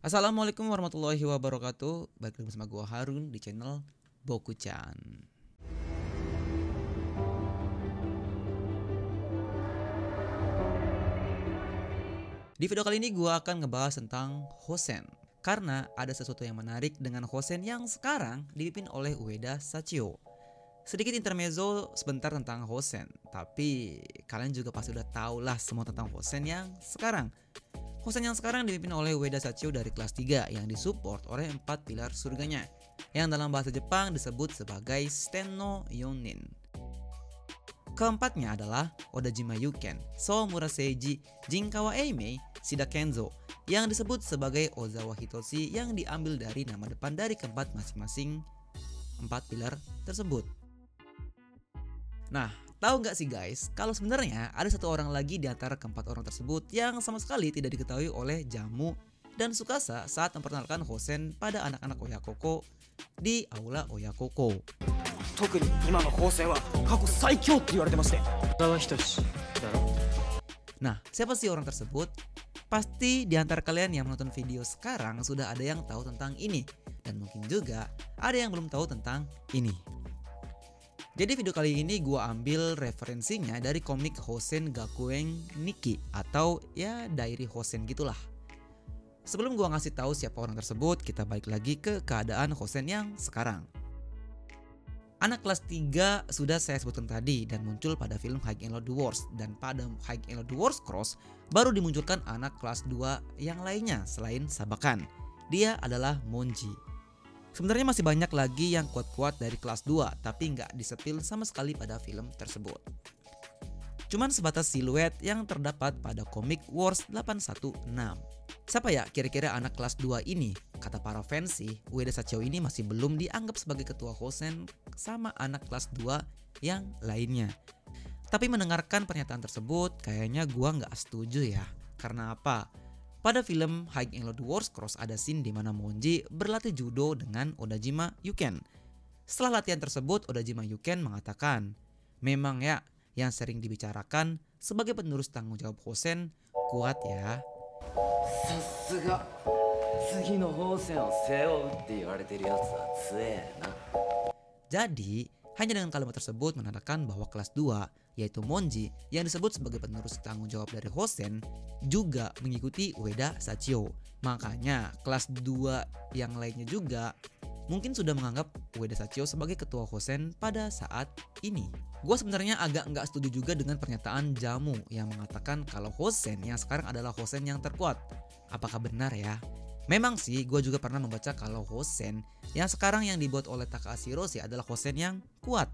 Assalamualaikum warahmatullahi wabarakatuh. Balik lagi bersama gua Harun di channel Boku-chan. Di video kali ini gua akan ngebahas tentang Hosen. Karena ada sesuatu yang menarik dengan Hosen yang sekarang dipimpin oleh Ueda Sachio. Sedikit intermezzo sebentar tentang Hosen, tapi kalian juga pasti udah tahu lah semua tentang Hosen yang sekarang. Hosen yang sekarang dipimpin oleh Ueda Sachio dari kelas 3 yang disupport oleh 4 pilar surganya yang dalam bahasa Jepang disebut sebagai Shiten no Yonin. Keempatnya adalah Odajima Yuken, So Muraseiji, Jinkawa Eimei, Shida Kenzo yang disebut sebagai Ozawa Hitoshi yang diambil dari nama depan dari keempat masing-masing 4 pilar tersebut. Nah, tahu nggak sih guys, kalau sebenarnya ada satu orang lagi di antara keempat orang tersebut yang sama sekali tidak diketahui oleh Jamu dan Tsukasa saat memperkenalkan Hosen pada anak-anak Oyakoko di aula Oyakoko. 特に今の高専は過去最強って言われてまして小沢仁志だろ。 Nah, siapa sih orang tersebut? Pasti di antara kalian yang menonton video sekarang sudah ada yang tahu tentang ini, dan mungkin juga ada yang belum tahu tentang ini. Jadi video kali ini gua ambil referensinya dari komik Hosen Gakuen Nikki atau ya Diary Hosen gitulah. Sebelum gua ngasih tahu siapa orang tersebut, kita balik lagi ke keadaan Hosen yang sekarang. Anak kelas 3 sudah saya sebutkan tadi dan muncul pada film High and Low Wars, dan pada High and Low Wars Cross baru dimunculkan anak kelas 2 yang lainnya selain Sabakan. Dia adalah Monji. Sebenarnya masih banyak lagi yang kuat-kuat dari kelas 2 tapi nggak disepil sama sekali pada film tersebut. Cuman sebatas siluet yang terdapat pada komik Wars 816. Siapa ya kira-kira anak kelas 2 ini? Kata para fans sih, Ueda Sachio ini masih belum dianggap sebagai ketua Hosen sama anak kelas 2 yang lainnya. Tapi mendengarkan pernyataan tersebut, kayaknya gua nggak setuju ya. Karena apa? Pada film High and Low Wars Cross ada scene di mana Monji berlatih judo dengan Odajima Yuken. Setelah latihan tersebut, Odajima Yuken mengatakan, memang ya yang sering dibicarakan sebagai penerus tanggung jawab Hosen kuat ya. さすが次の高専を背負うって言われてるやつは強えな。 Jadi, hanya dengan kalimat tersebut menandakan bahwa kelas 2, yaitu Monji, yang disebut sebagai penerus tanggung jawab dari Hosen, juga mengikuti Ueda Sachio. Makanya, kelas 2 yang lainnya juga mungkin sudah menganggap Ueda Sachio sebagai ketua Hosen pada saat ini. Gue sebenarnya agak nggak setuju juga dengan pernyataan Jamu yang mengatakan kalau Hosen yang sekarang adalah Hosen yang terkuat. Apakah benar ya? Memang sih, gue juga pernah membaca kalau Hosen yang sekarang yang dibuat oleh Takahashi Hiroshi adalah Hosen yang kuat.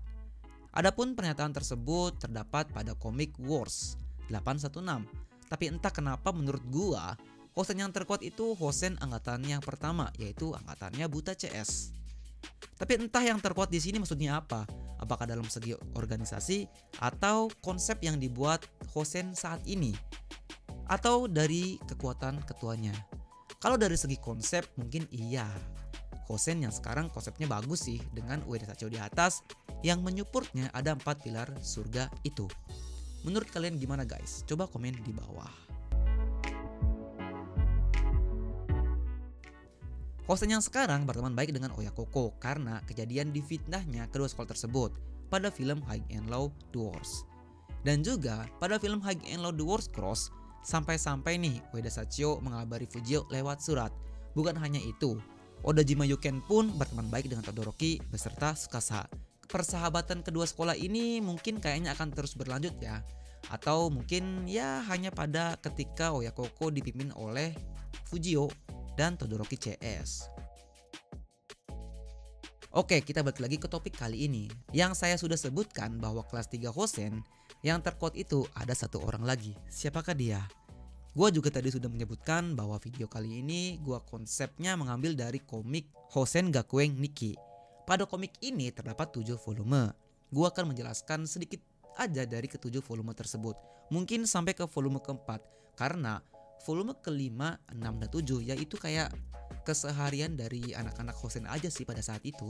Adapun pernyataan tersebut terdapat pada komik Wars 816. Tapi entah kenapa menurut gue, Hosen yang terkuat itu Hosen angkatan yang pertama, yaitu angkatannya Buta CS. Tapi entah yang terkuat di sini maksudnya apa? Apakah dalam segi organisasi atau konsep yang dibuat Hosen saat ini? Atau dari kekuatan ketuanya? Kalau dari segi konsep mungkin iya. Hosen yang sekarang konsepnya bagus sih dengan Ueda Sachio di atas yang menyupportnya ada 4 pilar surga itu. Menurut kalian gimana guys? Coba komen di bawah. Hosen yang sekarang berteman baik dengan Oyakoko karena kejadian difitnahnya kedua sekolah tersebut pada film High and Low Wars. Dan juga pada film High and Low Wars Cross, sampai-sampai nih Ueda Sachio mengabari Fujio lewat surat. Bukan hanya itu, Odajima Yuken pun berteman baik dengan Todoroki beserta Tsukasa. Persahabatan kedua sekolah ini mungkin kayaknya akan terus berlanjut ya. Atau mungkin ya hanya pada ketika Oyakoko dipimpin oleh Fujio dan Todoroki CS. Oke, kita balik lagi ke topik kali ini. Yang saya sudah sebutkan bahwa kelas 3 Hosen yang terkuat itu ada satu orang lagi. Siapakah dia? Gua juga tadi sudah menyebutkan bahwa video kali ini gua konsepnya mengambil dari komik Hosen Gakuen Nikki. Pada komik ini terdapat 7 volume. Gua akan menjelaskan sedikit aja dari ke-7 volume tersebut. Mungkin sampai ke volume keempat karena volume kelima, 6, dan 7 yaitu kayak keseharian dari anak-anak Hosen aja sih pada saat itu.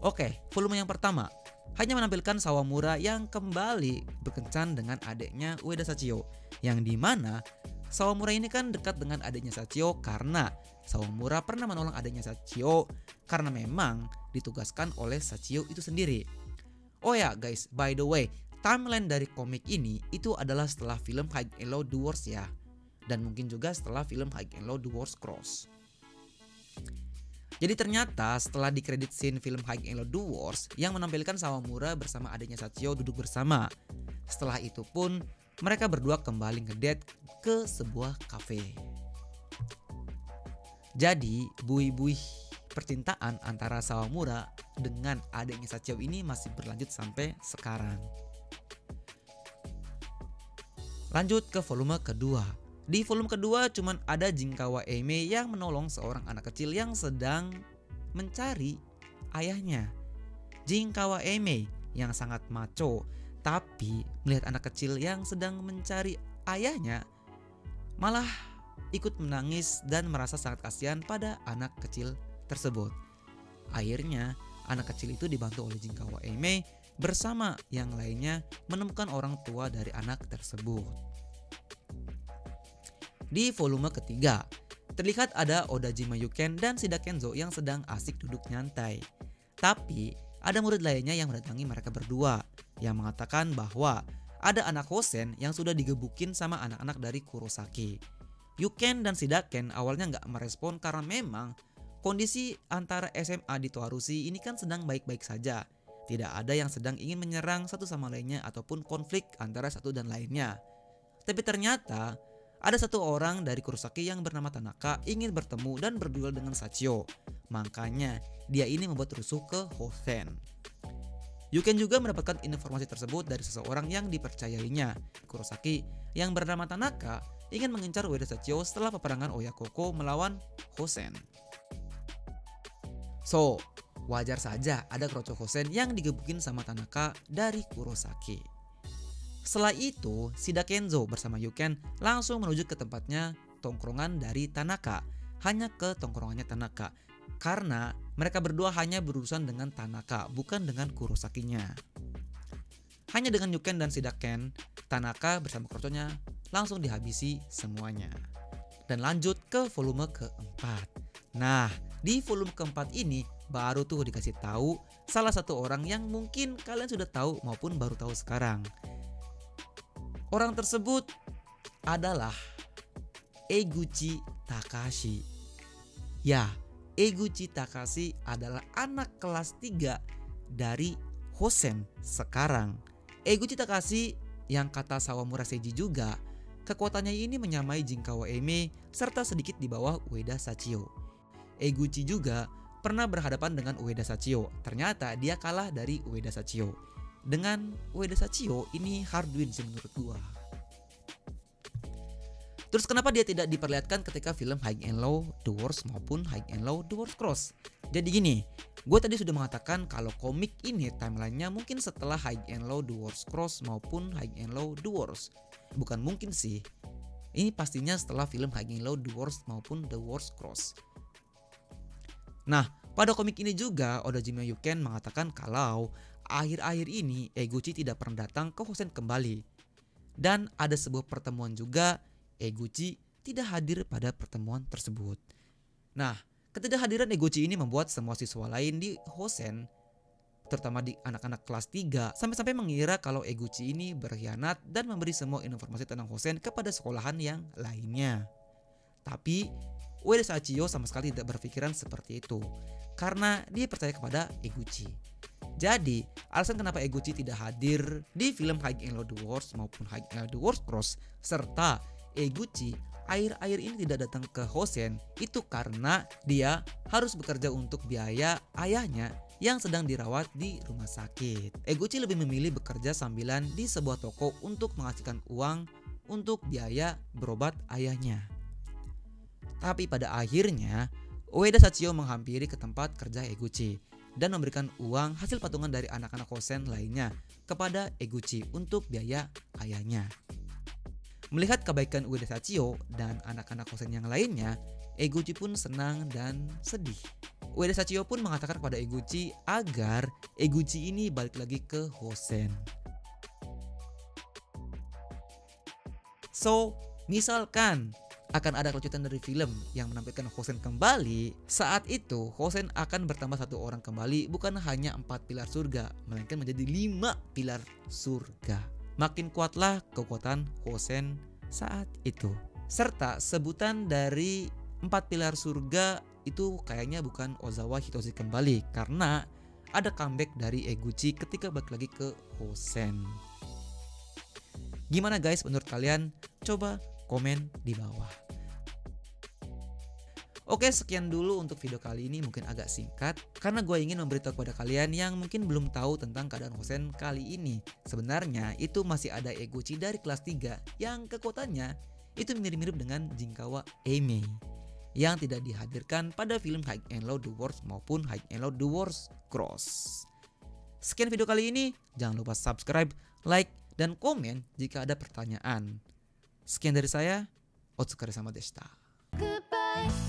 Oke, volume yang pertama hanya menampilkan Sawamura yang kembali berkencan dengan adiknya Ueda Sachio, yang dimana Sawamura ini kan dekat dengan adiknya Sachio karena Sawamura pernah menolong adiknya Sachio karena memang ditugaskan oleh Sachio itu sendiri. Oh ya guys, by the way, timeline dari komik ini itu adalah setelah film High and Low Duels ya, dan mungkin juga setelah film High and Low Duels Cross. Jadi ternyata setelah di kredit scene film High and Low Duels yang menampilkan Sawamura bersama adiknya Sachio duduk bersama. Setelah itu pun mereka berdua kembali ngedate ke sebuah kafe. Jadi buih-buih percintaan antara Sawamura dengan adiknya Sachio ini masih berlanjut sampai sekarang. Lanjut ke volume kedua. Di volume kedua cuman ada Jinkawa Eime yang menolong seorang anak kecil yang sedang mencari ayahnya. Jinkawa Eime yang sangat macho, tapi melihat anak kecil yang sedang mencari ayahnya malah ikut menangis dan merasa sangat kasihan pada anak kecil tersebut. Akhirnya anak kecil itu dibantu oleh Jinkawa Eime bersama yang lainnya menemukan orang tua dari anak tersebut. Di volume ketiga, terlihat ada Odajima Yuken dan Shida Kenzo yang sedang asik duduk nyantai. Tapi ada murid lainnya yang mendatangi mereka berdua yang mengatakan bahwa ada anak Hosen yang sudah digebukin sama anak-anak dari Kurosaki. Yuken dan Shida Ken awalnya nggak merespon karena memang kondisi antara SMA di Toharushi ini kan sedang baik-baik saja. Tidak ada yang sedang ingin menyerang satu sama lainnya ataupun konflik antara satu dan lainnya. Tapi ternyata ada satu orang dari Kurosaki yang bernama Tanaka ingin bertemu dan berduel dengan Sachio. Makanya dia ini membuat rusuh ke Hosen. Yuken juga mendapatkan informasi tersebut dari seseorang yang dipercayainya. Kurosaki yang bernama Tanaka ingin mengincar Ueda Sachio setelah peperangan Oyakoko melawan Hosen. So, wajar saja ada Kroco Hosen yang digebukin sama Tanaka dari Kurosaki. Setelah itu, Shida Kenzo bersama Yuken langsung menuju ke tempatnya tongkrongan dari Tanaka. Hanya ke tongkrongannya Tanaka. Karena mereka berdua hanya berurusan dengan Tanaka, bukan dengan Kurosakinya. Hanya dengan Yuken dan Shida Ken, Tanaka bersama kroconya langsung dihabisi semuanya. Dan lanjut ke volume keempat. Nah, di volume keempat ini baru tuh dikasih tahu salah satu orang yang mungkin kalian sudah tahu maupun baru tahu sekarang. Orang tersebut adalah Eguchi Takashi. Ya, Eguchi Takashi adalah anak kelas 3 dari Hosen sekarang. Eguchi Takashi yang kata Sawamura Seiji juga, kekuatannya ini menyamai Jinkawa Eime serta sedikit di bawah Ueda Sachio. Eguchi juga pernah berhadapan dengan Ueda Sachio. Ternyata dia kalah dari Ueda Sachio. Dengan Ueda Sachio ini hard win sih menurut gua. Terus kenapa dia tidak diperlihatkan ketika film High and Low Duels maupun High and Low Duels Cross? Jadi gini, gue tadi sudah mengatakan kalau komik ini timelinenya mungkin setelah High and Low Duels Cross maupun High and Low Duels. Bukan mungkin sih, ini pastinya setelah film High and Low Duels maupun The Wars Cross. Nah, pada komik ini juga Odajima Yuken mengatakan kalau akhir-akhir ini Eguchi tidak pernah datang ke Hosen kembali. Dan ada sebuah pertemuan juga Eguchi tidak hadir pada pertemuan tersebut. Nah, ketidakhadiran Eguchi ini membuat semua siswa lain di Hosen, terutama di anak-anak kelas 3, sampai-sampai mengira kalau Eguchi ini berkhianat dan memberi semua informasi tentang Hosen kepada sekolahan yang lainnya. Tapi Ueda Sachio sama sekali tidak berpikiran seperti itu karena dia percaya kepada Eguchi. Jadi, alasan kenapa Eguchi tidak hadir di film High and Low Duels maupun High and Low Duels Cross serta Eguchi akhir-akhir ini tidak datang ke Hosen itu karena dia harus bekerja untuk biaya ayahnya yang sedang dirawat di rumah sakit. Eguchi lebih memilih bekerja sambilan di sebuah toko untuk menghasilkan uang untuk biaya berobat ayahnya. Tapi pada akhirnya Ueda Sachio menghampiri ke tempat kerja Eguchi dan memberikan uang hasil patungan dari anak-anak Hosen lainnya kepada Eguchi untuk biaya ayahnya. Melihat kebaikan Ueda Sachio dan anak-anak Hosen yang lainnya, Eguchi pun senang dan sedih. Ueda Sachio pun mengatakan kepada Eguchi agar Eguchi ini balik lagi ke Hosen. So, misalkan akan ada kelanjutan dari film yang menampilkan Hosen kembali, saat itu Hosen akan bertambah 1 orang kembali, bukan hanya 4 pilar surga, melainkan menjadi 5 pilar surga. Makin kuatlah kekuatan Hosen saat itu. Serta sebutan dari 4 pilar surga itu kayaknya bukan Ozawa Hitoshi kembali, karena ada comeback dari Eguchi ketika balik lagi ke Hosen. Gimana guys menurut kalian? Coba komen di bawah. Oke, sekian dulu untuk video kali ini, mungkin agak singkat karena gue ingin memberitahu kepada kalian yang mungkin belum tahu tentang keadaan Hosen kali ini. Sebenarnya itu masih ada Eguchi dari kelas 3 yang kekuatannya itu mirip-mirip dengan Jinkawa Eimei yang tidak dihadirkan pada film High and Low The Wars maupun High and Low The Wars Cross. Sekian video kali ini, jangan lupa subscribe, like, dan komen jika ada pertanyaan. Sekian dari saya, Otsukare sama deshita. Goodbye.